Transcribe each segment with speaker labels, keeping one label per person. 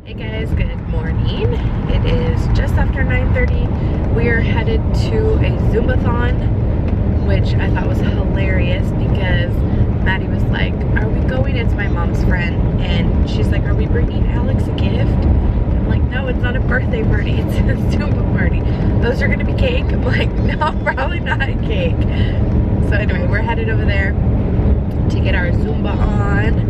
Speaker 1: Hey guys, good morning. It is just after 9:30. We are headed to a Zumbathon, which I thought was hilarious because Maddie was like, are we going? It's my mom's friend. And she's like, are we bringing Alex a gift? I'm like, no, it's not a birthday party. It's a Zumba party. Those are going to be cake? I'm like, no, probably not cake. So anyway, we're headed over there to get our Zumba on.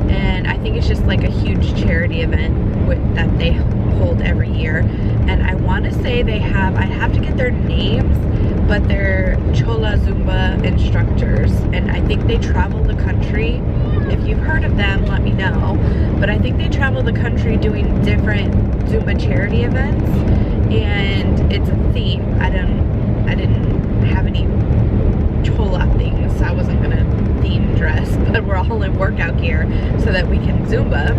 Speaker 1: And I think it's just like a huge charity event that they hold every year. And I want to say they have, I have to get their names, but they're Chola Zumba instructors. And I think they travel the country. If you've heard of them, let me know. But I think they travel the country doing different Zumba charity events. And it's a theme. I didn't have any Chola things, so I wasn't gonna theme dress, but we're all in workout gear so that we can Zumba.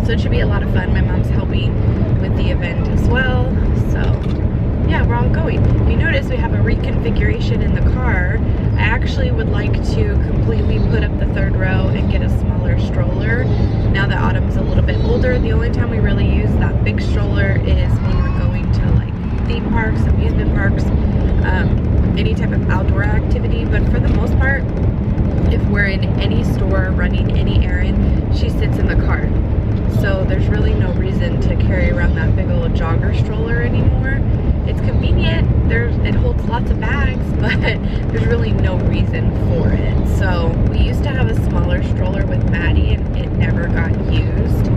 Speaker 1: So it should be a lot of fun. My mom's helping with the event as well. So yeah, we're all going. If you notice, we have a reconfiguration in the car. I actually would like to completely put up the third row and get a smaller stroller. Now that Autumn's a little bit older, the only time we really use that big stroller is when we're going to like theme parks, amusement parks, any type of outdoor activity. But for the most part, if we're in any store running any errand, she sits in the car. So there's really no reason to carry around that big old jogger stroller anymore. It's convenient, it holds lots of bags, but there's really no reason for it. So we used to have a smaller stroller with Maddie and it never got used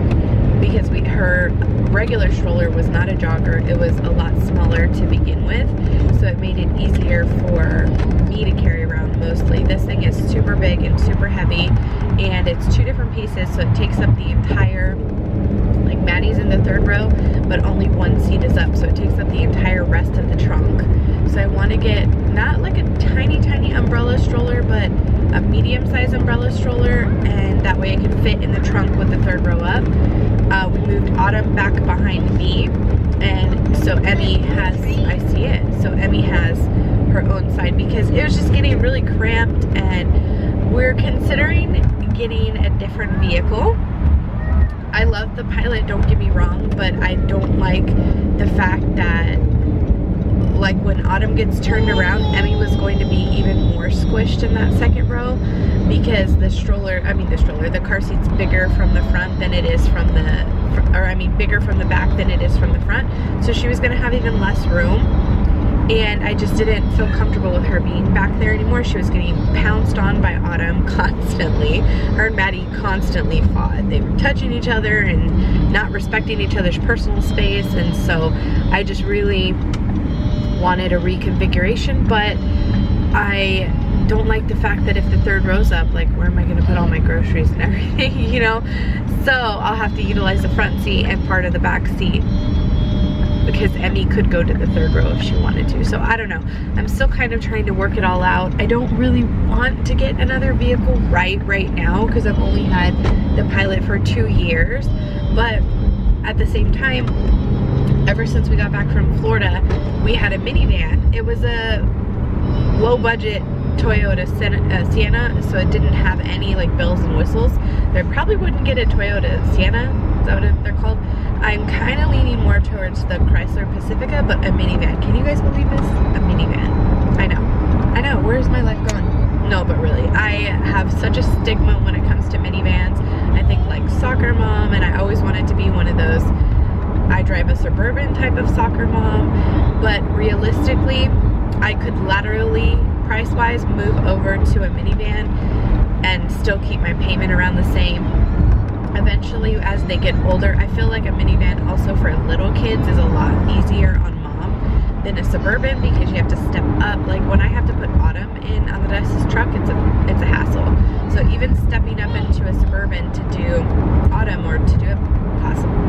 Speaker 1: because her regular stroller was not a jogger. It was a lot smaller to begin with, so it made it easier for me to carry around mostly. This thing is super big and super heavy, and it's two different pieces, so it takes up the entire, like Maddie's in the third row, but only one seat is up, so it takes up the entire rest of the trunk. So I want to get not like a tiny umbrella stroller, but a medium-sized umbrella stroller, and that way it can fit in the trunk with the third row up. We moved Autumn back behind me, and so Emmy has, I see it, so Emmy has her own side because it was just getting really cramped, and we're considering getting a different vehicle. I love the Pilot, don't get me wrong, but I don't like the fact that like when Autumn gets turned around, Emmy was going to be even more squished in that second row because the car seat's bigger from the front than it is from bigger from the back than it is from the front. So she was gonna have even less room. And I just didn't feel comfortable with her being back there anymore. She was getting pounced on by Autumn constantly. Her and Maddie constantly fought. They were touching each other and not respecting each other's personal space. And so I just really wanted a reconfiguration, but I don't like the fact that if the third row's up, like where am I gonna put all my groceries and everything, you know? So I'll have to utilize the front seat and part of the back seat, because Emmy could go to the third row if she wanted to. So I don't know. I'm still kind of trying to work it all out. I don't really want to get another vehicle right now because I've only had the Pilot for 2 years. But at the same time, ever since we got back from Florida, we had a minivan. It was a low budget Toyota Sienna, so it didn't have any like bells and whistles. They probably wouldn't get a Toyota Sienna, is that what they're called? I'm kind of leaning more towards the Chrysler Pacifica, but a minivan. Can you guys believe this? A minivan. I know, where's my life gone? No, but really, I have such a stigma when it comes to minivans. I think like soccer mom, and I always wanted to be one of those. I drive a Suburban type of soccer mom, but realistically, I could laterally, price-wise, move over to a minivan and still keep my payment around the same. Eventually, as they get older, I feel like a minivan also for little kids is a lot easier on mom than a Suburban because you have to step up. Like when I have to put Autumn in Andres' truck, it's a hassle. So even stepping up into a Suburban to do Autumn or to do a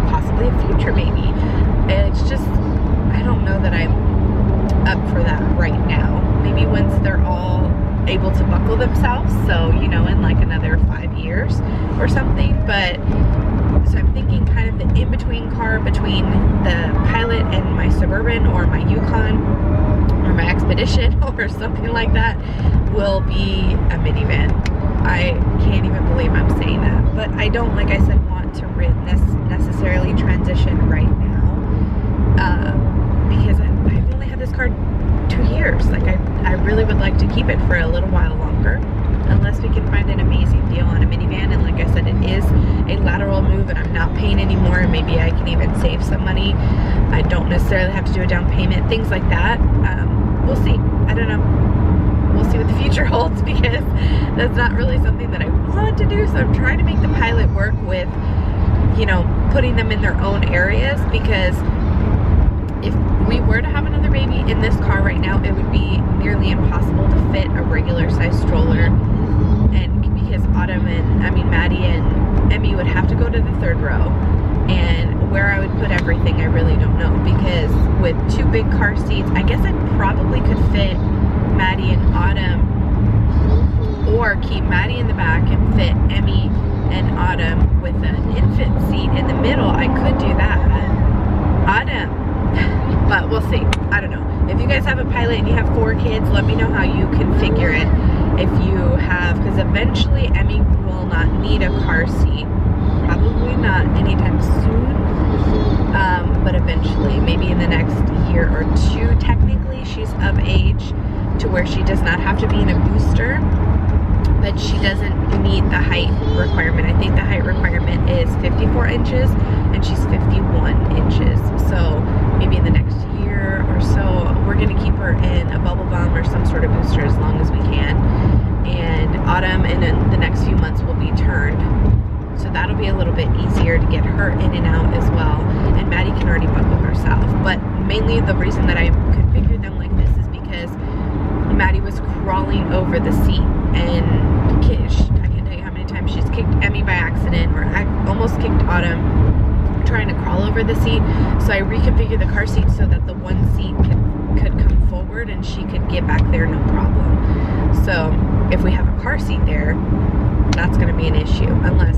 Speaker 1: possibly a future maybe, it's just, I don't know that I'm up for that right now. Maybe once they're all able to buckle themselves, so you know, in like another 5 years or something. But so I'm thinking kind of the in-between car between the Pilot and my Suburban or my Yukon or my Expedition or something like that will be a minivan. I can't even believe I'm saying that, but I don't, like I said, want to necessarily not paying anymore, and maybe I can even save some money. I don't necessarily have to do a down payment, things like that. We'll see. I don't know. We'll see what the future holds, because that's not really something that I want to do. So I'm trying to make the pilot work with, you know, putting them in their own areas, because if we were to have another baby in this car right now, it would be nearly impossible to fit a regular size stroller. And because Maddie and Emmy would have to go to the third row, and where I would put everything, I really don't know, because with 2 big car seats, I guess I probably could fit Maddie and Autumn, or keep Maddie in the back and fit Emmy and Autumn with an infant seat in the middle. I could do that. Autumn. But we'll see. I don't know. If you guys have a pilot and you have 4 kids, let me know how you configure it. If you have, because eventually Emmy will not need a car seat. Probably not anytime soon. But eventually, maybe in the next year or 2, technically, she's of age to where she does not have to be in a booster. But she doesn't meet the height requirement. I think the height requirement is 54 inches and she's 51 inches. So maybe in the next year or so, we're gonna keep her in a bubble bum or some sort of booster as long as we can. And Autumn in the next few months will be turned. So that'll be a little bit easier to get her in and out as well. And Maddie can already buckle herself. But mainly the reason that I configured them like this is because Maddie was crawling over the seat, and I can't tell you how many times she's kicked Emmy by accident, or I almost kicked Autumn trying to crawl over the seat. So I reconfigured the car seat so that the one seat could come forward and she could get back there no problem. So if we have a car seat there, that's going to be an issue, unless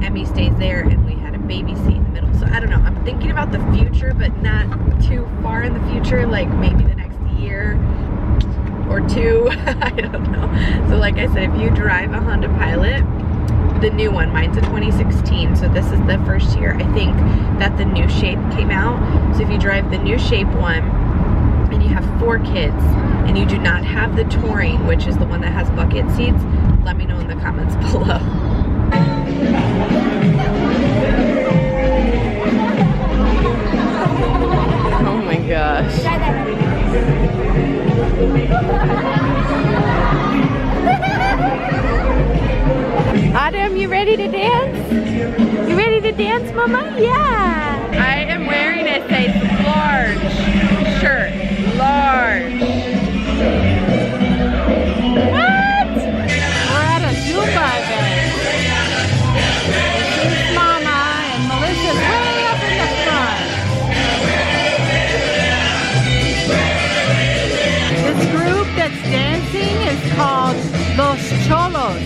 Speaker 1: Emmy stays there and we had a baby seat in the middle. So I don't know. I'm thinking about the future, but not too far in the future, like maybe the next year or 2. I don't know. So like I said, if you drive a Honda Pilot, the new one, mine's a 2016, so this is the first year I think that the new shape came out. So if you drive the new shape one and you have 4 kids and you do not have the Touring, which is the one that has bucket seats, let me know in the comments below. Oh my gosh. Autumn, you ready to dance? You ready to dance, Mama? Yeah! I am wearing a size large shirt. Large. What? We're at a Zumba event. This is Mama, and Melissa's way up in the front. This group that's dancing is called Los Cholos.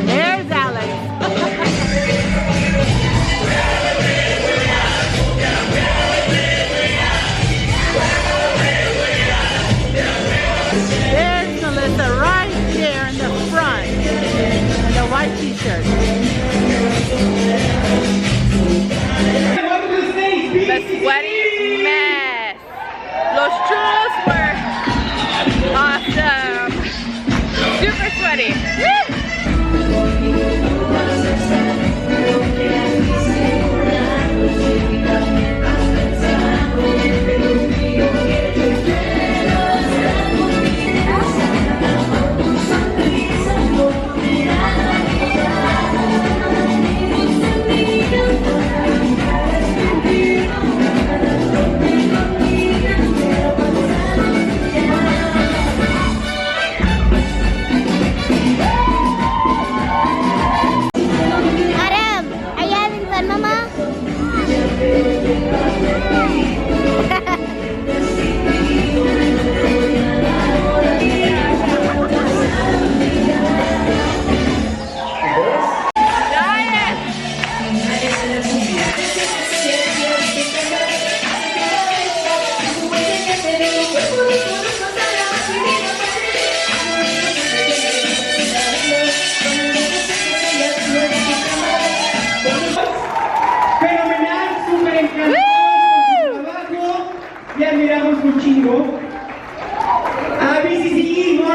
Speaker 1: There's Alex. There's Melissa right there in the front in the white t-shirt. The sweaty mess. Los churros were awesome. Super sweaty. Woo!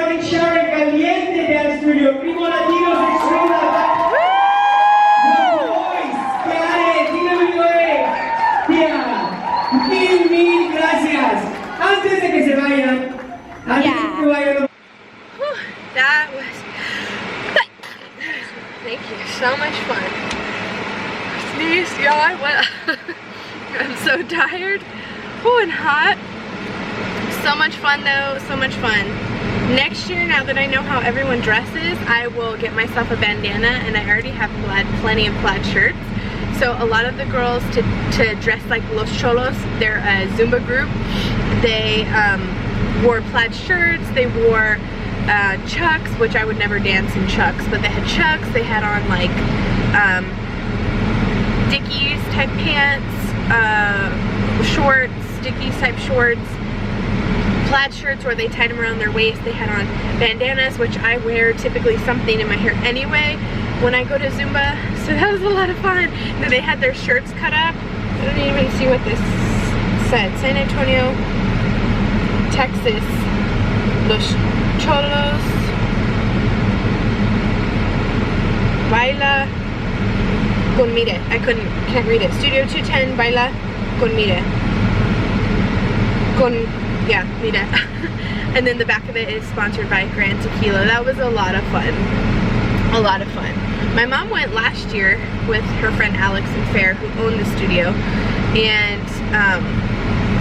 Speaker 2: Morning Shower Caliente Dance Studio. Primo Latinos Extreme Attack. Boys, Karen, tía, mil gracias. Antes de que se vayan,
Speaker 1: that was, thank you, so much fun. Sneeze, y'all, I'm so tired. Oh, and hot. So much fun though, so much fun. Next year, now that I know how everyone dresses, I will get myself a bandana, and I already have plenty of plaid shirts. So a lot of the girls to dress like Los Cholos, they're a Zumba group. They wore plaid shirts, they wore chucks, which I would never dance in chucks, but they had chucks, they had on like Dickies type pants, shorts, Dickies type shorts, plaid shirts where they tied them around their waist. They had on bandanas, which I wear typically something in my hair anyway when I go to Zumba, so that was a lot of fun. And then they had their shirts cut up. I don't even see what this said. San Antonio, Texas, Los Cholos, Baila con Mire. I can't read it. Studio 210, Baila con Mire. Yeah, Mire. And then the back of it is sponsored by Grand Tequila. That was a lot of fun. A lot of fun. My mom went last year with her friend Alex and Fair, who owned the studio, and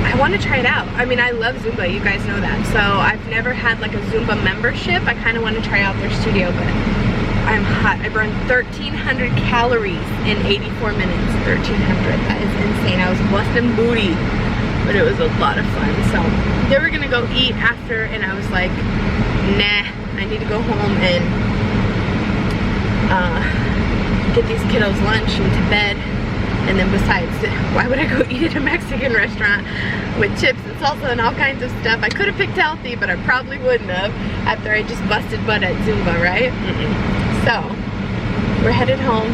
Speaker 1: I want to try it out. I mean, I love Zumba, you guys know that. So I've never had like a Zumba membership. I kind of want to try out their studio, but I'm hot. I burned 1,300 calories in 84 minutes. 1,300, that is insane. I was busting booty, but it was a lot of fun. So they were gonna go eat after, and I was like, nah, I need to go home and get these kiddos lunch and to bed. And then besides, why would I go eat at a Mexican restaurant with chips and salsa and all kinds of stuff? I could have picked healthy, but I probably wouldn't have after I just busted butt at Zumba, right? So, we're headed home,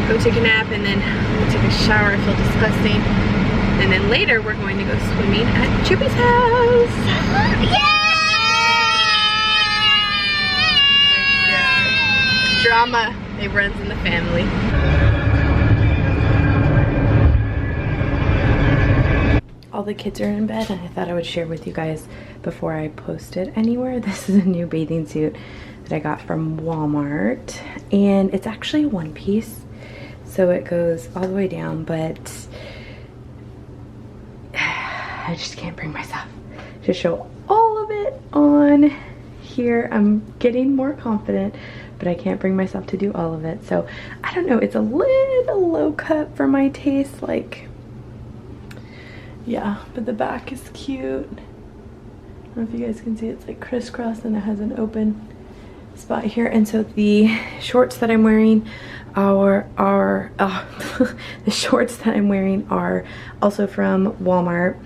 Speaker 1: go take a nap, and then we'll take a shower. I feel disgusting. And then later, we're going to go swimming at Chippy's house. Yeah! Drama, it runs in the family. All the kids are in bed, and I thought I would share with you guys before I post it anywhere. This is a new bathing suit that I got from Walmart, and it's actually one piece, so it goes all the way down, but I just can't bring myself to show all of it on here. I'm getting more confident, but I can't bring myself to do all of it. So I don't know, it's a little low cut for my taste, like, yeah, but the back is cute. I don't know if you guys can see, it's like crisscross and it has an open spot here. And so the shorts that I'm wearing are the shorts that I'm wearing are also from Walmart.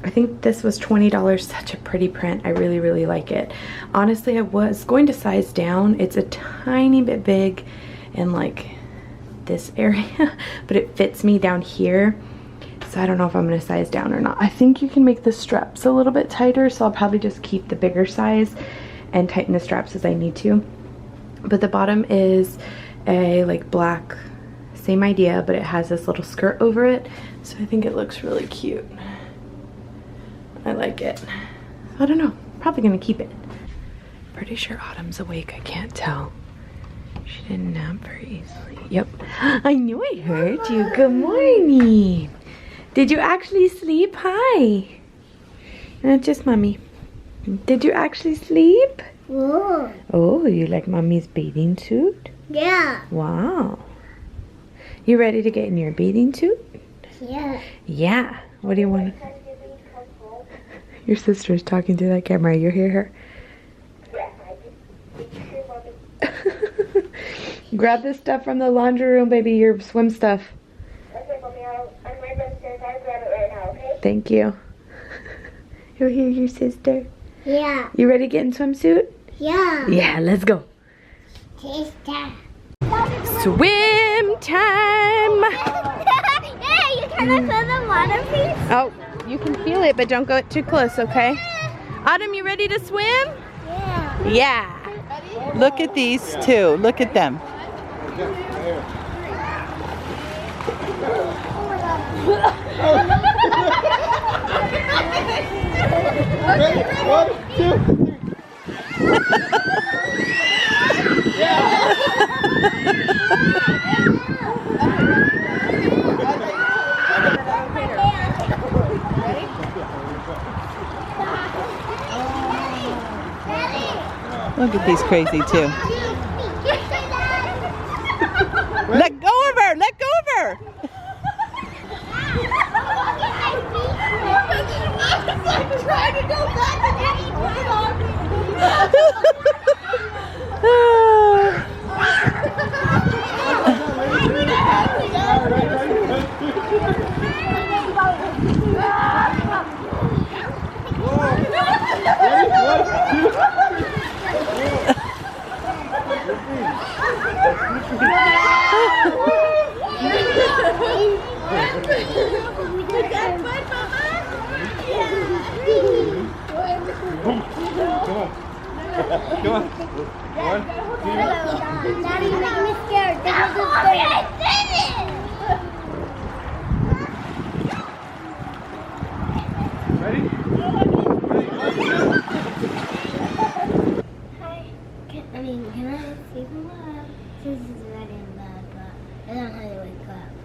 Speaker 1: I think this was $20. Such a pretty print. I really, really like it. Honestly, I was going to size down. It's a tiny bit big in like this area, but it fits me down here. So I don't know if I'm going to size down or not. I think you can make the straps a little bit tighter, so I'll probably just keep the bigger size and tighten the straps as I need to. But the bottom is a like black, same idea, but it has this little skirt over it. So I think it looks really cute. I like it. I don't know, probably going to keep it. Pretty sure Autumn's awake, I can't tell. She didn't nap very easily. Yep, I knew I heard you. Good morning. Did you actually sleep? Hi. Not just mommy. Did you actually sleep?
Speaker 3: Oh.
Speaker 1: Oh, you like mommy's bathing suit?
Speaker 3: Yeah.
Speaker 1: Wow. You ready to get in your bathing suit?
Speaker 3: Yeah.
Speaker 1: Yeah. What do you want? Your sister's talking through that camera. You hear her? Grab this stuff from the laundry room, baby. Your swim stuff.
Speaker 3: Okay, mommy, I'm right downstairs. I'll grab it right now, okay?
Speaker 1: Thank you. You'll hear your sister.
Speaker 3: Yeah.
Speaker 1: You ready to get in swimsuit?
Speaker 3: Yeah.
Speaker 1: Yeah, let's go.
Speaker 3: Sister.
Speaker 1: Swim time!
Speaker 3: Yeah, you cannot feel the water, please?
Speaker 1: Oh, you can feel it, but don't go too close, okay? Autumn, you ready to swim?
Speaker 3: Yeah.
Speaker 4: Yeah. Look at these two. Look at them.
Speaker 2: Ready? 1, 2, 3.
Speaker 4: Look at these crazy two. Let go of her! Let go of her!
Speaker 3: Trying to go back and Daddy put it on me.
Speaker 2: Come on. 1, 2.
Speaker 3: Daddy, you make me scared.
Speaker 2: Ready?
Speaker 3: Hi. Can I see the love? This is red and bad, but I don't know how to wake up.